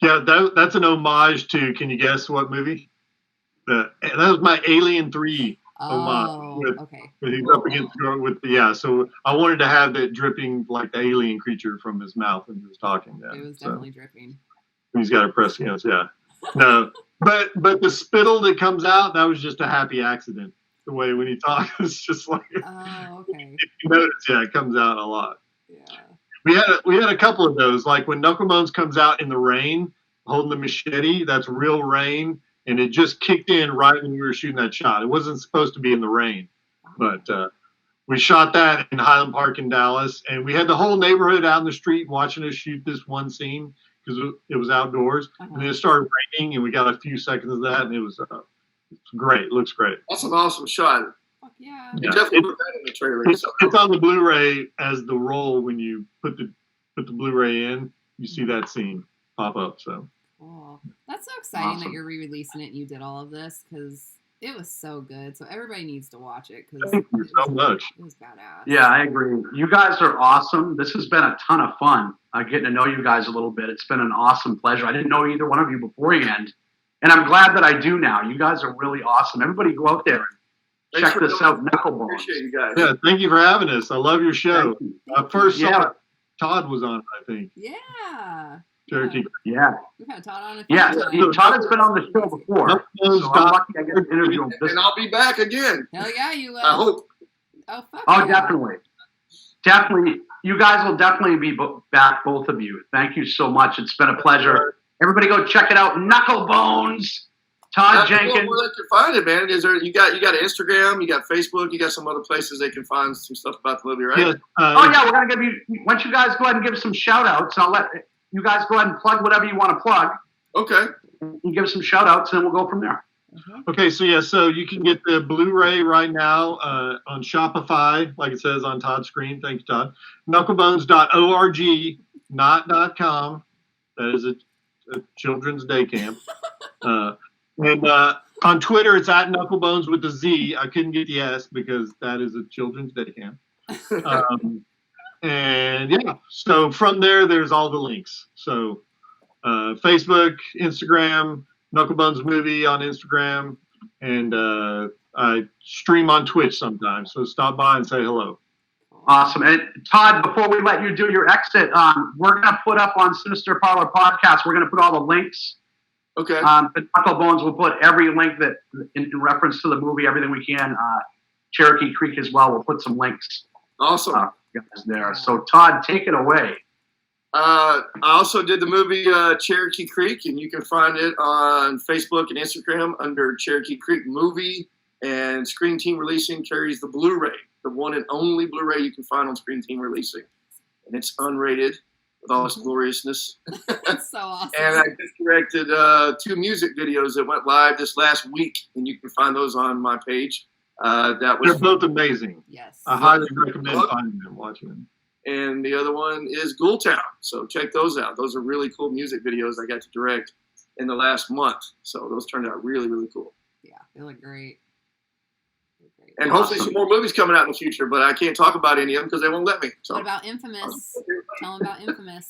Yeah, that's an homage to, can you guess what movie? That was my Alien 3 homage. Okay. He's up against so I wanted to have that dripping like the alien creature from his mouth when he was talking. Yeah, it was definitely dripping. He's got to press against, No, but the spittle that comes out, that was just a happy accident. The way when he talks, it's just like, oh, okay. If you notice, it comes out a lot. Yeah. We had a couple of those, like when Knucklebones comes out in the rain, holding the machete. That's real rain, and it just kicked in right when we were shooting that shot. It wasn't supposed to be in the rain, but we shot that in Highland Park in Dallas, and we had the whole neighborhood out in the street watching us shoot this one scene because it was outdoors, and then it started raining, and we got a few seconds of that, and it was great. It looks great. That's an awesome shot. Fuck yeah. You definitely put that in the trailer. It's on the Blu Ray as the roll. When you put the Blu Ray in, you see that scene pop up. So cool. That's so exciting that you're re-releasing it and you did all of this because it was so good. So everybody needs to watch it because thank you so much. It was badass. Yeah, I agree. You guys are awesome. This has been a ton of fun. Getting to know you guys a little bit. It's been an awesome pleasure. I didn't know either one of you beforehand. And I'm glad that I do now. You guys are really awesome. Everybody go out there and check this out, Knucklebones. Appreciate you guys. Yeah, thank you for having us. I love your show. First Yeah. saw Todd was on it, I think. Yeah. Cherokee. Yeah. We've had Todd on a few Yeah. times. Todd has been on the show before. So I'm lucky I get to interview him. And I'll be back again. Hell yeah, you will. I hope. Oh, fuck Oh, yeah. definitely. Definitely. You guys will definitely be back, both of you. Thank you so much. It's been a pleasure. Everybody go check it out. Knucklebones. Todd Jenkins. Where they can find it, man? Is there you got Instagram, you got Facebook, you got some other places they can find some stuff about the movie, right? Yeah, We're gonna give you. Once you guys go ahead and give some shout outs, I'll let you guys go ahead and plug whatever you want to plug. Okay. You give some shout outs, and then we'll go from there. Okay, so you can get the Blu Ray right now on Shopify, like it says on Todd's screen. Thank you, Todd. Knucklebones.org, not .com. That is a children's day camp. And on Twitter, it's at Knucklebones with the Z. I couldn't get the S because that is a children's day camp. And so from there's all the links. So Facebook, Instagram, Knucklebonesmovie on Instagram, and I stream on Twitch sometimes. So stop by and say hello. Awesome. And Todd, before we let you do your exit, we're going to put up on Sinister Parlour Podcast, we're going to put all the links. Okay. The Knucklebones will put every link that in reference to the movie, everything we can. Cherokee Creek as well. We'll put some links. Awesome. Guys there. So Todd, take it away. I also did the movie Cherokee Creek, and you can find it on Facebook and Instagram under Cherokee Creek Movie. And Screen Team Releasing carries the Blu Ray, the one and only Blu Ray you can find on Screen Team Releasing. And it's unrated with all its gloriousness. That's so awesome. And I just directed 2 music videos that went live this last week, and you can find those on my page. They're both amazing. Yes. I highly recommend finding them, watching them. And the other one is Ghoul Town. So check those out. Those are really cool music videos I got to direct in the last month. So those turned out really, really cool. Yeah, they look great. And hopefully some more movies coming out in the future, but I can't talk about any of them because they won't let me. So. What about Infamous? Tell them about Infamous.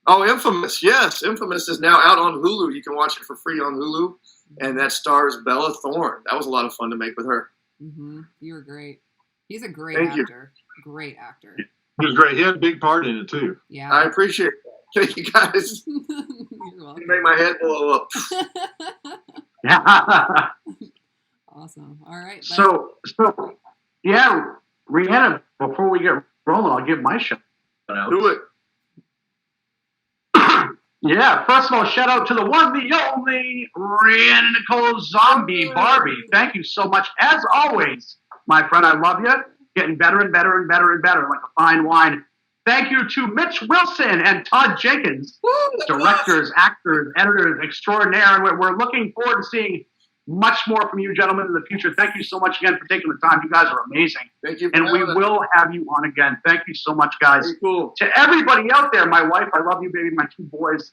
Oh, Infamous. Yes, Infamous is now out on Hulu. You can watch it for free on Hulu. And that stars Bella Thorne. That was a lot of fun to make with her. Mm-hmm. You were great. He's a great Thank actor. Great actor. He was great. He had a big part in it, too. Yeah. I appreciate that. Thank you, guys. You're welcome. You make my head blow up. Awesome. All right. Bye. So, yeah, Rhiannon, before we get rolling, I'll give my shout out. Do it. Yeah, first of all, shout out to the one, the only Rhiannon Nicole Zombie Barbie. Thank you so much. As always, my friend, I love you. Getting better and better and better and better, like a fine wine. Thank you to Mitch Wilson and Todd Jenkins, directors, actors, editors extraordinaire. And we're looking forward to seeing much more from you gentlemen in the future. Thank you so much again for taking the time. You guys are amazing. Thank you. And we will have you on again. Thank you so much, guys. Very cool. To everybody out there, my wife, I love you, baby, my two boys.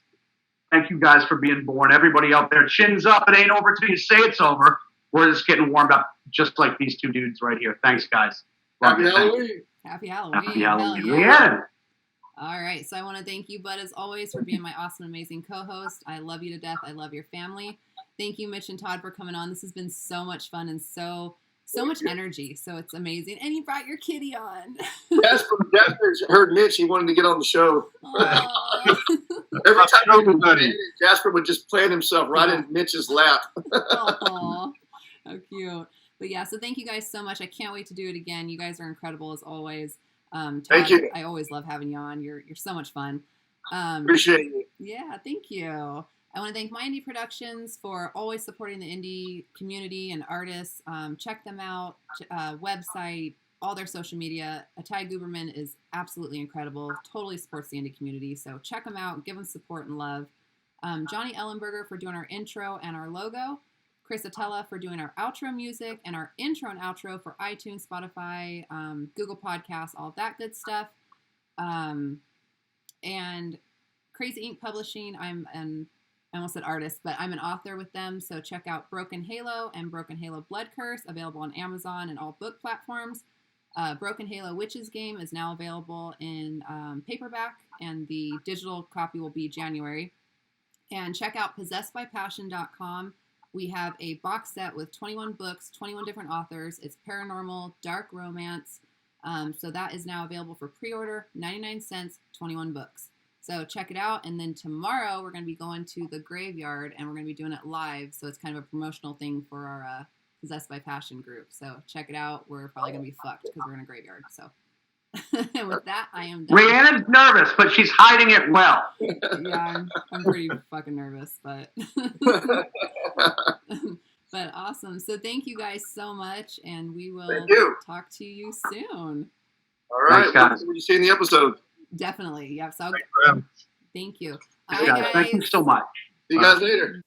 Thank you guys for being born. Everybody out there, chins up. It ain't over until you say it's over. We're just getting warmed up just like these two dudes right here. Thanks, guys. Love Happy you. Halloween. Happy Halloween. Happy Halloween. Hell yeah. Rhiannon. All right. So I want to thank you, Bud, as always, for being my awesome, amazing co-host. I love you to death. I love your family. Thank you, Mitch and Todd, for coming on. This has been so much fun and so much energy. So it's amazing. And you brought your kitty on. Jasper heard Mitch. He wanted to get on the show. Every time Everybody. Jasper would just plant himself right in Mitch's lap. Aw, how cute. But yeah, so thank you guys so much. I can't wait to do it again. You guys are incredible as always. Todd, Thank you. I always love having you on. You're so much fun. Appreciate you. Yeah, thank you. I want to thank My Indie Productions for always supporting the indie community and artists. Check them out, website, all their social media. Ty Guberman is absolutely incredible, totally supports the indie community. So check them out, give them support and love. Johnny Ellenberger for doing our intro and our logo. Chris Atella for doing our outro music and our intro and outro for iTunes, Spotify, Google Podcasts, all of that good stuff. And Crazy Ink Publishing, I almost said artist, but I'm an author with them. So check out Broken Halo and Broken Halo Blood Curse, available on Amazon and all book platforms. Broken Halo Witches game is now available in paperback, and the digital copy will be January. And check out possessedbypassion.com. We have a box set with 21 books, 21 different authors. It's paranormal, dark romance. So that is now available for pre-order, 99 cents, 21 books. So check it out. And then tomorrow we're going to be going to the graveyard and we're going to be doing it live. So it's kind of a promotional thing for our Possessed by Passion group. So check it out. We're probably going to be fucked because we're in a graveyard. So and with that, I am done. Rhiannon's nervous, but she's hiding it well. Yeah, I'm pretty fucking nervous, but but awesome. So thank you guys so much, and we will talk to you soon. All right, thanks, guys. We'll see you in the episode. Definitely. Yeah. So thank you. Thank you so much. See you guys later.